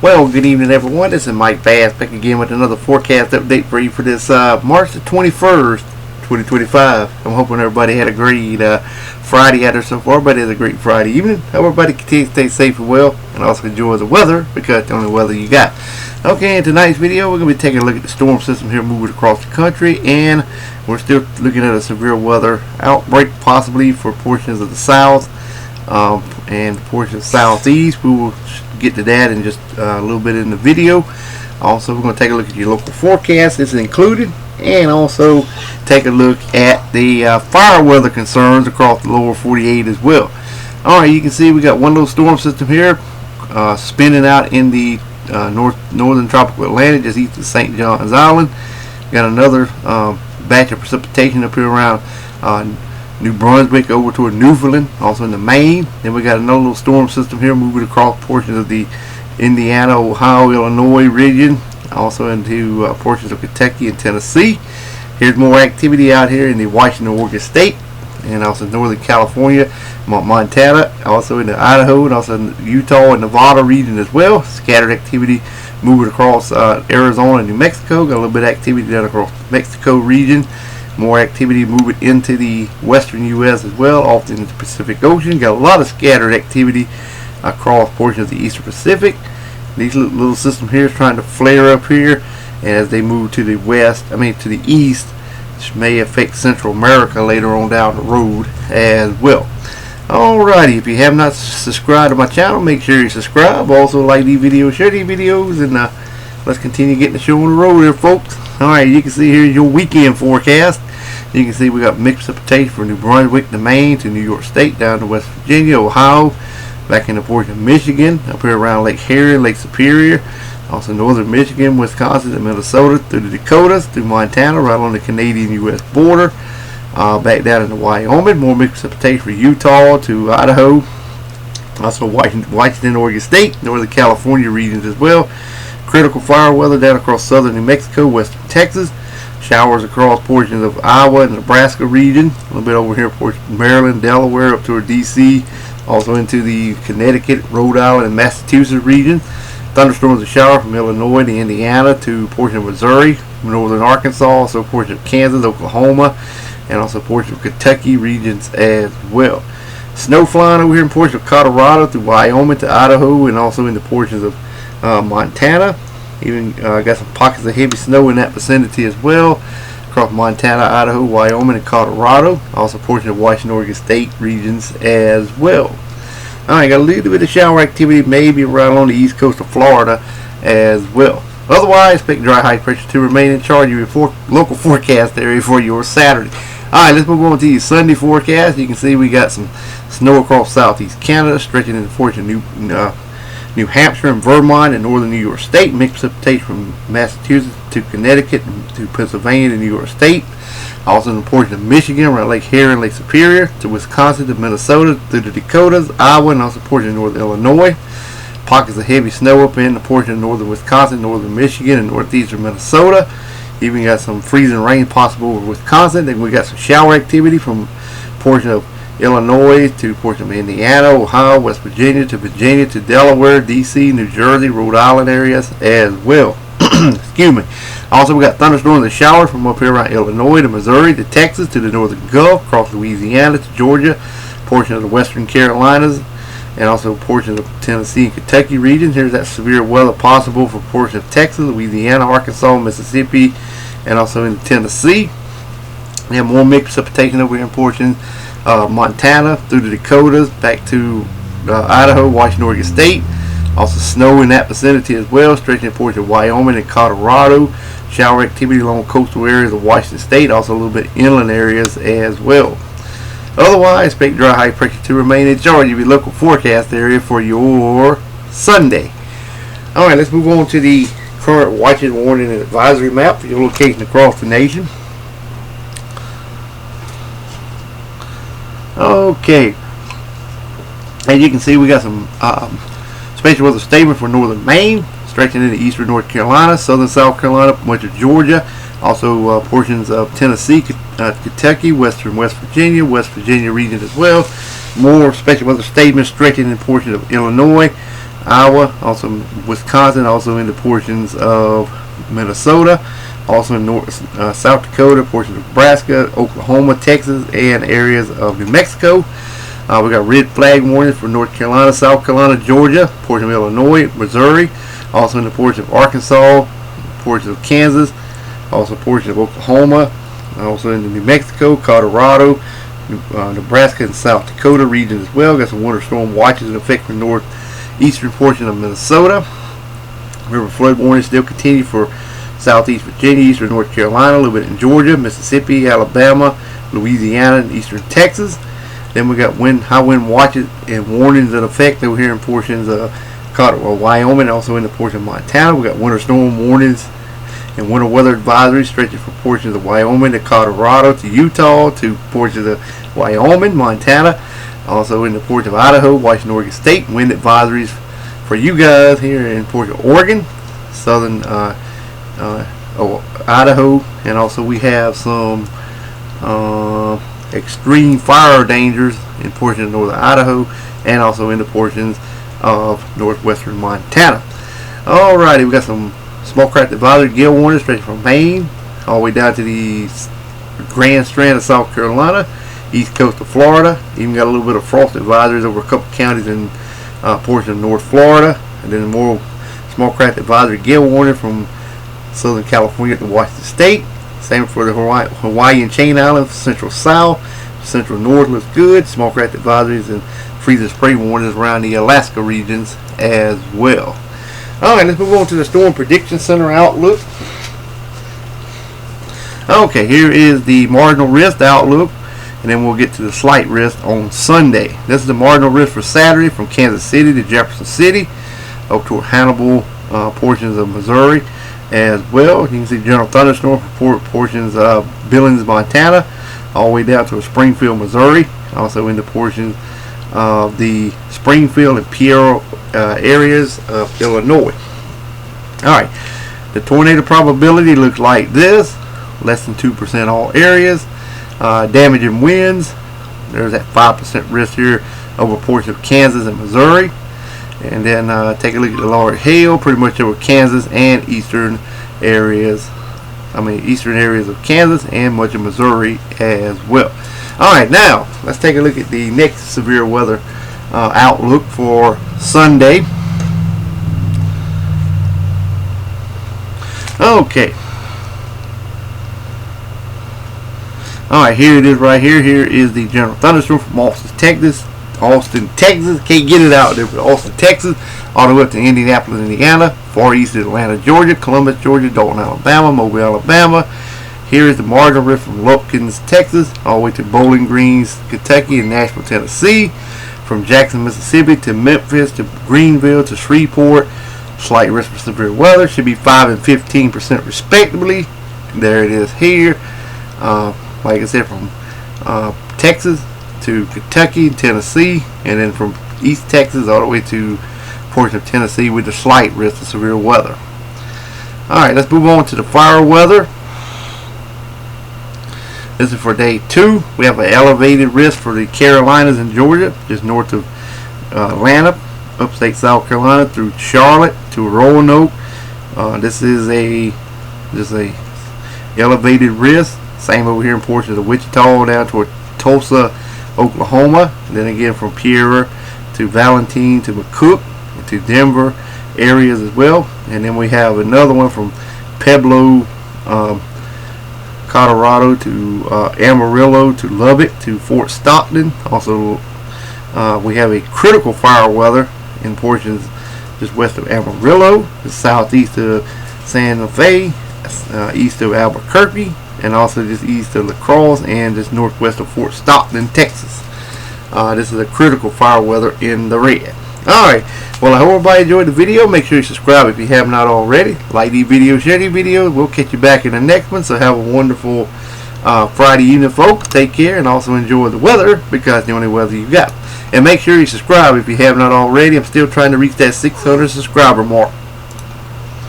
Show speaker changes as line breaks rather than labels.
Well, good evening, everyone. This is Mike Bass back again with another forecast update for you for this March the 21st, 2025. I'm hoping everybody had a great Friday out there so far. Everybody has a great Friday evening. Hope everybody continues to stay safe and well, and also enjoy the weather because it's the only weather you got. Okay, in tonight's video, we're going to be taking a look at the storm system here moving across the country, and we're still looking at a severe weather outbreak possibly for portions of the south and portions of the southeast. We will get to that in just a little bit in the video. Also, we're going to take a look at your local forecast. This is included, and also take a look at the fire weather concerns across the lower 48 as well. Alright, you can see we got one little storm system here spinning out in the northern tropical Atlantic just east of St. John's Island. Got another batch of precipitation up here around New Brunswick over toward Newfoundland, also in the Maine. Then we got another little storm system here moving across portions of the Indiana, Ohio, Illinois region, also into portions of Kentucky and Tennessee. Here's more activity out here in the Washington, Oregon state, and also northern California, Montana, also in the Idaho, and also in the Utah and Nevada region as well. Scattered activity moving across Arizona and New Mexico. Got a little bit of activity down across the Mexico region. More activity moving into the western U.S. as well, off into the Pacific Ocean. Got a lot of scattered activity across portions of the Eastern Pacific. These little system here is trying to flare up here, and as they move to the to the east, which may affect Central America later on down the road as well. Alrighty, if you have not subscribed to my channel, make sure you subscribe. Also, like these videos, share these videos, and let's continue getting the show on the road here, folks. Alright, you can see here your weekend forecast. You can see we got mixed precipitation from New Brunswick to Maine to New York State, down to West Virginia, Ohio, back in the portion of Michigan, up here around Lake Erie, Lake Superior, also northern Michigan, Wisconsin, and Minnesota, through the Dakotas, through Montana, right on the Canadian-U.S. border, back down into Wyoming. More mixed precipitation from Utah to Idaho, also Washington, Oregon State, northern California regions as well. Critical fire weather down across southern New Mexico, western Texas. Showers across portions of Iowa and Nebraska region. A little bit over here, portions of Maryland, Delaware, up toward D.C. Also into the Connecticut, Rhode Island, and Massachusetts region. Thunderstorms and shower from Illinois to Indiana to portion of Missouri, northern Arkansas, also portion of Kansas, Oklahoma, and also portion of Kentucky regions as well. Snow flying over here in portions of Colorado through Wyoming to Idaho, and also in the portions of Montana. Even got some pockets of heavy snow in that vicinity as well, across Montana, Idaho, Wyoming, and Colorado. Also portion of Washington, Oregon State regions as well. Alright, got a little bit of shower activity maybe around on the east coast of Florida as well. Otherwise, expect dry high pressure to remain in charge of your local forecast area for your Saturday. Alright, let's move on to your Sunday forecast. You can see we got some snow across southeast Canada, stretching into portion of New Hampshire and Vermont and northern New York State. Mixed precipitation from Massachusetts to Connecticut to Pennsylvania to New York State. Also in the portion of Michigan around Lake Erie and Lake Superior to Wisconsin to Minnesota through the Dakotas, Iowa, and also portion of northern Illinois. Pockets of heavy snow up in the portion of northern Wisconsin, northern Michigan, and northeastern Minnesota. Even got some freezing rain possible over Wisconsin. Then we got some shower activity from portion of Illinois to portion of Indiana, Ohio, West Virginia to Delaware, D.C., New Jersey, Rhode Island areas as well. Excuse me. Also, we got thunderstorms and showers from up here around Illinois to Missouri to Texas to the northern Gulf, across Louisiana to Georgia, portion of the western Carolinas, and also portions of Tennessee and Kentucky regions. Here's that severe weather possible for portions of Texas, Louisiana, Arkansas, Mississippi, and also in Tennessee. We have more mixed precipitation over here in portions Montana through the Dakotas back to Idaho, Washington, Oregon State. Also snow in that vicinity as well, stretching portions of Wyoming and Colorado. Shower activity along coastal areas of Washington State, also a little bit inland areas as well. Otherwise, expect dry high pressure to remain in charge of your local forecast area for your Sunday. Alright, let's move on to the current watching, warning, and advisory map for your location across the nation. Okay, as you can see, we got some special weather statement for northern Maine, stretching into eastern North Carolina, southern South Carolina, much of Georgia, also portions of Tennessee, Kentucky, western West Virginia region as well. More special weather statements stretching in portions of Illinois, Iowa, also Wisconsin, also into portions of Minnesota, also in South Dakota, portions of Nebraska, Oklahoma, Texas, and areas of New Mexico. We got red flag warnings for North Carolina, South Carolina, Georgia, portion of Illinois, Missouri, also in the portion of Arkansas, portion of Kansas, also portion of Oklahoma, also in New Mexico, Colorado, Nebraska, and South Dakota regions as well. Got some winter storm watches in effect for northeastern portion of Minnesota. River flood warnings still continue for southeast Virginia, eastern North Carolina, a little bit in Georgia, Mississippi, Alabama, Louisiana, and eastern Texas. Then we got high wind watches and warnings in effect over here in portions of Wyoming, also in the portion of Montana. We got winter storm warnings and winter weather advisories stretching from portions of Wyoming to Colorado to Utah to portions of Wyoming, Montana, also in the portion of Idaho, Washington, Oregon State. Wind advisories for you guys here in portion of Oregon, southern Idaho, and also we have some extreme fire dangers in portions of northern Idaho and also in the portions of northwestern Montana. Alrighty, we got some small craft advisory gale warnings stretching from Maine all the way down to the Grand Strand of South Carolina, east coast of Florida. Even got a little bit of frost advisories over a couple counties in portions of North Florida, and then more small craft advisory gale warning from Southern California to Washington State. Same for the Hawaiian Chain Islands, Central South, Central North looks good. Small craft advisories and freezer spray warnings around the Alaska regions as well. Alright, let's move on to the Storm Prediction Center outlook. Okay, here is the marginal risk outlook, and then we'll get to the slight risk on Sunday. This is the marginal risk for Saturday from Kansas City to Jefferson City, up toward Hannibal, portions of Missouri as well. You can see general thunderstorm for portions of Billings, Montana, all the way down to Springfield, Missouri, also into portions of the Springfield and Pierre areas of Illinois. Alright, the tornado probability looks like this, less than 2% all areas. Damaging winds, there's that 5% risk here over portions of Kansas and Missouri. And then take a look at the large hail, pretty much over Kansas and eastern areas of Kansas and much of Missouri as well. Alright, now let's take a look at the next severe weather outlook for Sunday. Okay. Alright, here it is right here. Here is the general thunderstorm from Austin, Texas. Can't get it out there, but Austin, Texas, all the way up to Indianapolis, Indiana, far east of Atlanta, Georgia, Columbus, Georgia, Dalton, Alabama, Mobile, Alabama. Here is the marginal risk from Lupkins, Texas, all the way to Bowling Green, Kentucky, and Nashville, Tennessee. From Jackson, Mississippi to Memphis to Greenville to Shreveport. Slight risk for severe weather, should be 5 and 15% respectively. There it is here. Like I said, from Texas to Kentucky, Tennessee, and then from East Texas all the way to portion of Tennessee with the slight risk of severe weather. Alright, let's move on to the fire weather. This is for day 2. We have an elevated risk for the Carolinas and Georgia, just north of Atlanta, upstate South Carolina through Charlotte to Roanoke. This is a elevated risk. Same over here in portions of Wichita down toward Tulsa, Oklahoma. And then again from Pierre to Valentine to McCook to Denver areas as well. And then we have another one from Pueblo, Colorado to Amarillo to Lubbock to Fort Stockton. Also, we have a critical fire weather in portions just west of Amarillo, southeast of Santa Fe, east of Albuquerque, and also just east of La Crosse and just northwest of Fort Stockton, Texas. This is a critical fire weather in the red. Alright, well I hope everybody enjoyed the video. Make sure you subscribe if you have not already. Like these videos, share these videos. We'll catch you back in the next one. So have a wonderful Friday evening, folks. Take care and also enjoy the weather because it's the only weather you got. And make sure you subscribe if you have not already. I'm still trying to reach that 600 subscriber mark.